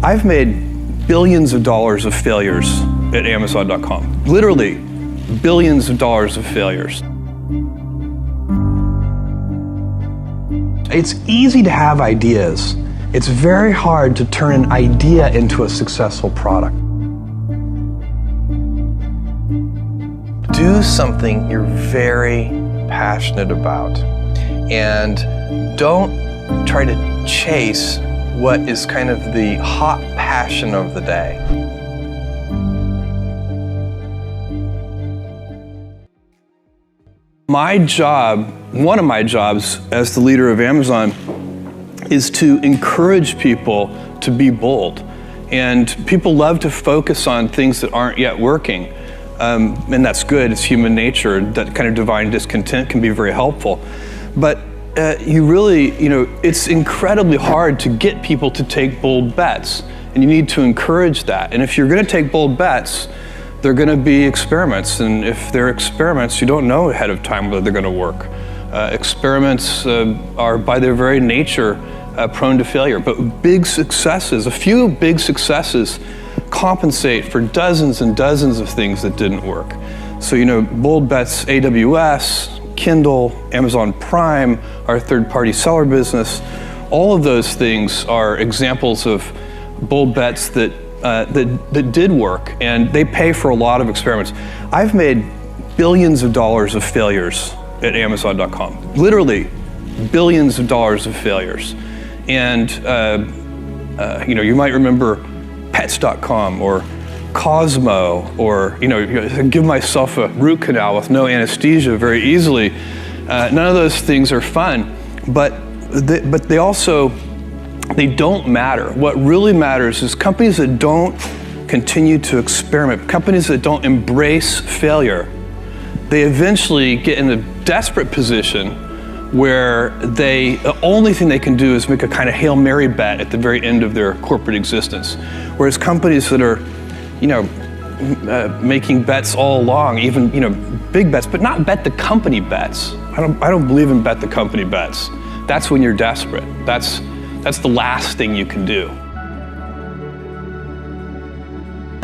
I've made billions of dollars of failures at Amazon.com. Literally, billions of dollars of failures. It's easy to have ideas. It's very hard to turn an idea into a successful product. Do something you're very passionate about, and don't try to chase what is kind of the hot passion of the day. My job, one of my jobs as the leader of Amazon, is to encourage people to be bold. And people love to focus on things that aren't yet working. And that's good, it's human nature. That kind of divine discontent can be very helpful. But it's incredibly hard to get people to take bold bets. And you need to encourage that. And if you're gonna take bold bets, they're gonna be experiments. And if they're experiments, you don't know ahead of time whether they're gonna work. Experiments are by their very nature prone to failure. But big successes, a few big successes, compensate for dozens and dozens of things that didn't work. So, bold bets, AWS, Kindle, Amazon Prime, our third-party seller business, all of those things are examples of bold bets that did work, and they pay for a lot of experiments. I've made billions of dollars of failures at Amazon.com. Literally, billions of dollars of failures. And you might remember Pets.com or Cosmo, or give myself a root canal with no anesthesia very easily. None of those things are fun, but they don't matter. What really matters is companies that don't continue to experiment, companies that don't embrace failure. They eventually get in a desperate position where the only thing they can do is make a kind of Hail Mary bet at the very end of their corporate existence. Whereas companies that are, making bets all along, even, big bets, but not bet the company bets. I don't believe in bet the company bets. That's when you're desperate. That's the last thing you can do.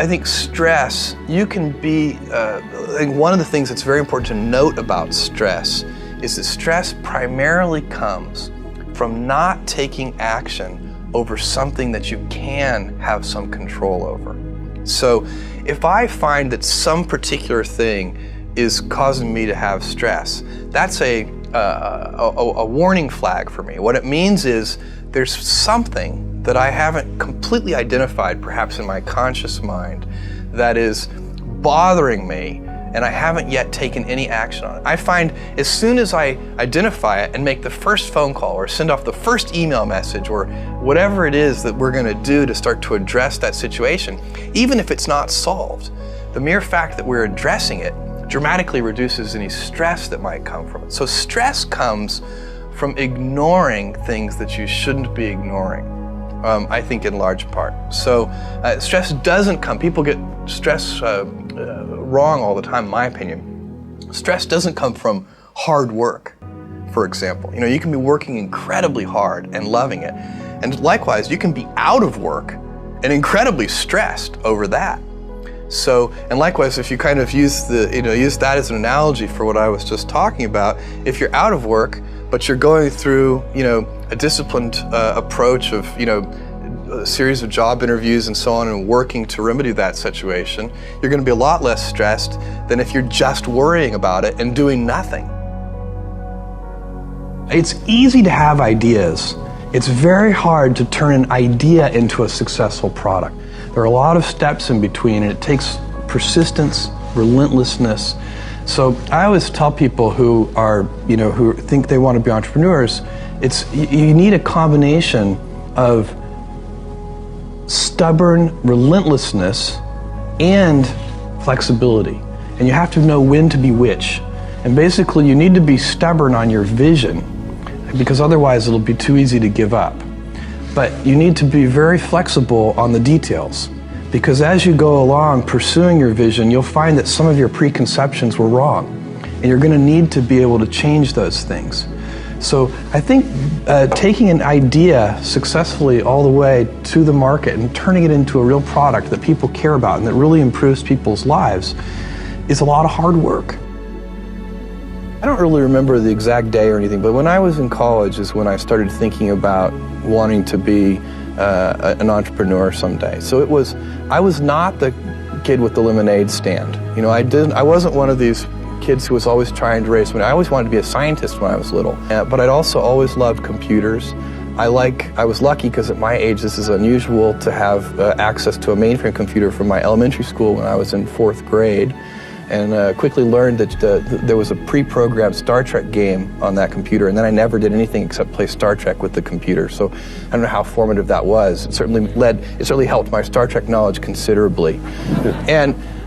I think stress, you can be, I think one of the things that's very important to note about stress is that stress primarily comes from not taking action over something that you can have some control over. So if I find that some particular thing is causing me to have stress, that's a warning flag for me. What it means is there's something that I haven't completely identified, perhaps in my conscious mind, that is bothering me, and I haven't yet taken any action on it. I find as soon as I identify it and make the first phone call or send off the first email message or whatever it is that we're gonna do to start to address that situation, even if it's not solved, the mere fact that we're addressing it dramatically reduces any stress that might come from it. So stress comes from ignoring things that you shouldn't be ignoring, I think in large part. So stress doesn't come, people get stress wrong all the time, in my opinion. Stress doesn't come from hard work, for example. You can be working incredibly hard and loving it. And likewise, you can be out of work and incredibly stressed over that. So, and likewise, if you kind of use that as an analogy for what I was just talking about, if you're out of work, but you're going through, a disciplined approach of, a series of job interviews and so on, and working to remedy that situation, you're going to be a lot less stressed than if you're just worrying about it and doing nothing. It's easy to have ideas. It's very hard to turn an idea into a successful product. There are a lot of steps in between, and it takes persistence, relentlessness. So I always tell people who are, who think they want to be entrepreneurs, you need a combination of stubborn relentlessness and flexibility. And you have to know when to be which. And basically you need to be stubborn on your vision, because otherwise it'll be too easy to give up. But you need to be very flexible on the details, because as you go along pursuing your vision, you'll find that some of your preconceptions were wrong, and you're going to need to be able to change those things. So I think taking an idea successfully all the way to the market and turning it into a real product that people care about and that really improves people's lives is a lot of hard work. I don't really remember the exact day or anything, but when I was in college is when I started thinking about wanting to be an entrepreneur someday. So I was not the kid with the lemonade stand. You know, I wasn't one of these kids who was always trying to raise money. I always wanted to be a scientist when I was little, but I'd also always loved computers. I was lucky because at my age this is unusual to have access to a mainframe computer from my elementary school when I was in 4th grade, and quickly learned that there was a pre-programmed Star Trek game on that computer, and then I never did anything except play Star Trek with the computer. So I don't know how formative that was. It certainly helped my Star Trek knowledge considerably.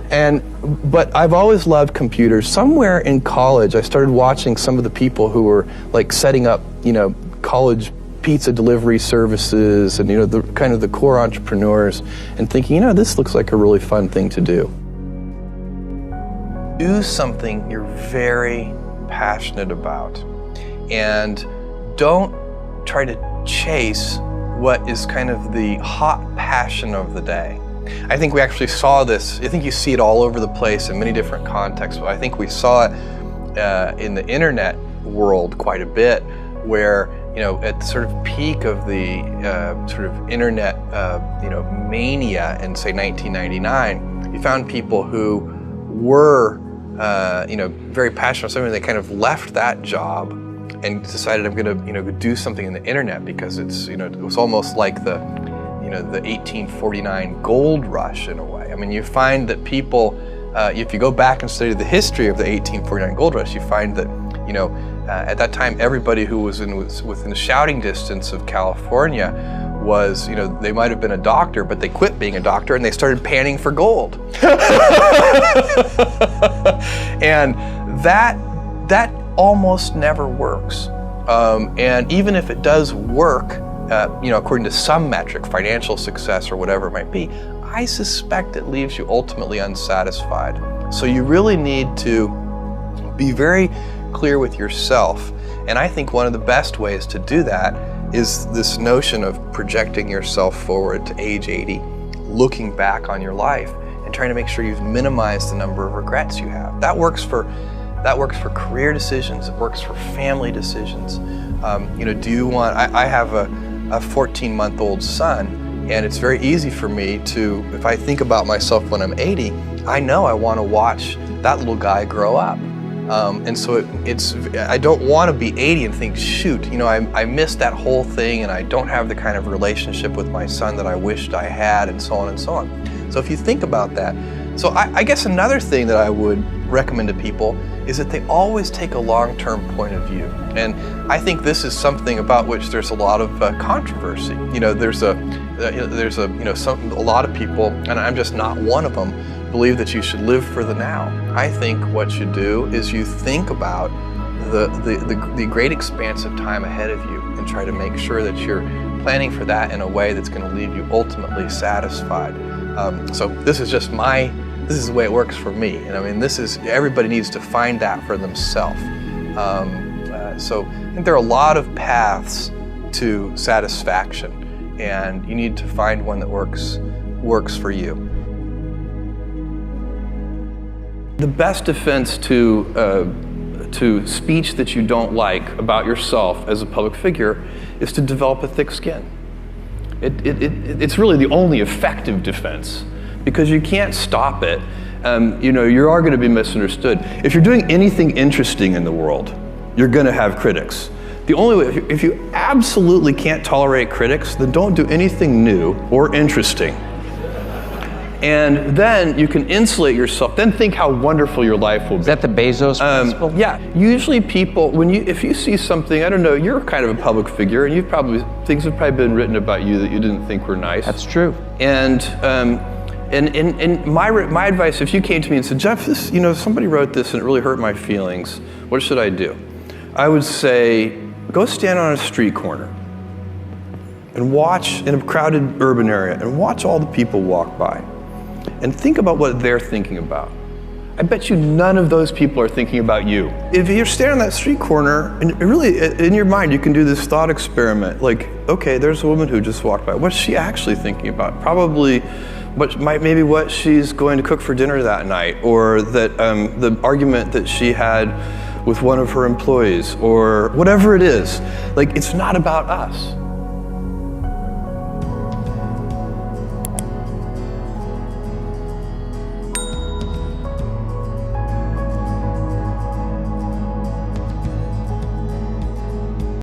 But I've always loved computers. Somewhere in college, I started watching some of the people who were like setting up, college pizza delivery services and, the core entrepreneurs, and thinking, this looks like a really fun thing to do. Do something you're very passionate about, and don't try to chase what is kind of the hot passion of the day. I think we actually saw this. I think you see it all over the place in many different contexts, but I think we saw it in the internet world quite a bit, where at the sort of peak of the sort of internet mania in say 1999, you found people who were very passionate about something. They kind of left that job and decided, I'm going to do something in the internet, because it's it was almost like the 1849 gold rush in a way. I mean, you find that people, if you go back and study the history of the 1849 gold rush, you find that at that time everybody who was within shouting distance of California was, they might have been a doctor, but they quit being a doctor and they started panning for gold. And that almost never works. And even if it does work, according to some metric, financial success or whatever it might be, I suspect it leaves you ultimately unsatisfied. So you really need to be very clear with yourself. And I think one of the best ways to do that is this notion of projecting yourself forward to age 80, looking back on your life and trying to make sure you've minimized the number of regrets you have. That works for career decisions. It works for family decisions. Do you want? I have a 14-month-old son, and it's very easy for me to, if I think about myself when I'm 80, I know I want to watch that little guy grow up. And so I don't want to be 80 and think, shoot, I missed that whole thing and I don't have the kind of relationship with my son that I wished I had, and so on and so on. So if you think about that, so I guess another thing that I would recommend to people is that they always take a long-term point of view. And I think this is something about which there's a lot of controversy. There's a lot of people, and I'm just not one of them, believe that you should live for the now. I think what you do is you think about the great expanse of time ahead of you and try to make sure that you're planning for that in a way that's going to leave you ultimately satisfied. So this is the way it works for me. And I mean, everybody needs to find that for themselves. So I think there are a lot of paths to satisfaction, and you need to find one that works for you. The best defense to speech that you don't like about yourself as a public figure is to develop a thick skin. It's really the only effective defense, because you can't stop it. You are going to be misunderstood. If you're doing anything interesting in the world, you're going to have critics. The only way, if you absolutely can't tolerate critics, then don't do anything new or interesting. And then you can insulate yourself. Then think how wonderful your life will be. Is that the Bezos principle? Yeah. Usually people, if you see something, I don't know, you're kind of a public figure, and things have probably been written about you that you didn't think were nice. That's true. And my advice, if you came to me and said, Jeff, somebody wrote this and it really hurt my feelings, what should I do? I would say, go stand on a street corner and watch in a crowded urban area and watch all the people walk by. And think about what they're thinking about. I bet you none of those people are thinking about you. If you're standing on that street corner, and really in your mind you can do this thought experiment, like, okay, there's a woman who just walked by. What's she actually thinking about? Probably maybe what she's going to cook for dinner that night, or that the argument that she had with one of her employees, or whatever it is. Like, it's not about us.